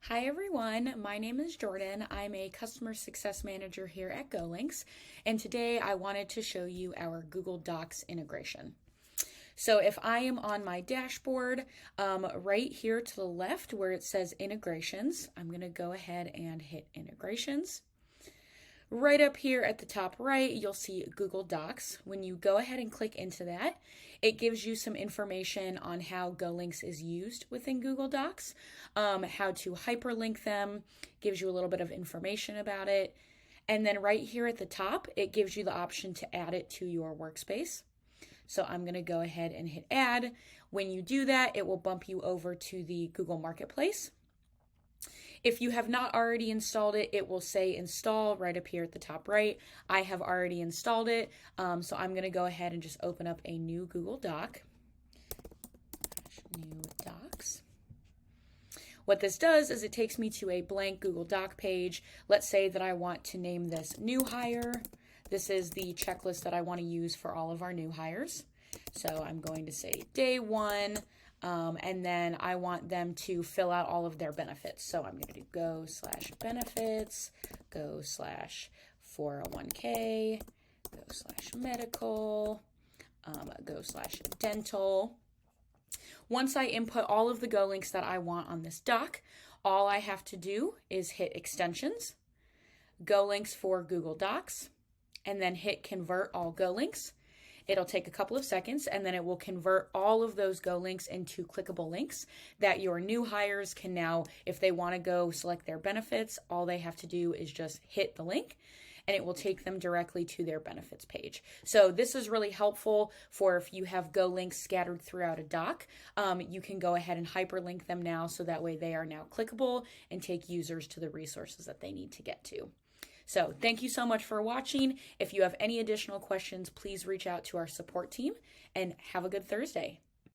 Hi everyone, my name is Jordan. I'm a customer success manager here at GoLinks, and today I wanted to show you our Google Docs integration. So if I am on my dashboard, right here to the left where it says integrations, I'm going to go ahead and hit integrations. Right up here at the top right, you'll see Google Docs. When you go ahead and click into that, it gives you some information on how GoLinks is used within Google Docs, how to hyperlink them, gives you a little bit of information about it. And then right here at the top, it gives you the option to add it to your workspace. So I'm going to go ahead and hit add. When you do that, it will bump you over to the Google Marketplace. If you have not already installed it, it will say install right up here at the top right. I have already installed it, so I'm going to go ahead and just open up a new Google Doc. New Docs. What this does is it takes me to a blank Google Doc page. Let's say that I want to name this new hire. This is the checklist that I want to use for all of our new hires. So I'm going to say day one. And then I want them to fill out all of their benefits. So I'm going to do go/benefits, go/401k, go/medical, go/dental. Once I input all of the GoLinks that I want on this doc, all I have to do is hit extensions, GoLinks for Google Docs, and then hit convert all GoLinks. It'll take a couple of seconds and then it will convert all of those GoLinks into clickable links that your new hires can now, if they want to go select their benefits, all they have to do is just hit the link and it will take them directly to their benefits page. So this is really helpful for if you have GoLinks scattered throughout a doc. You can go ahead and hyperlink them now so that way they are now clickable and take users to the resources that they need to get to. So thank you so much for watching. If you have any additional questions, please reach out to our support team and have a good Thursday.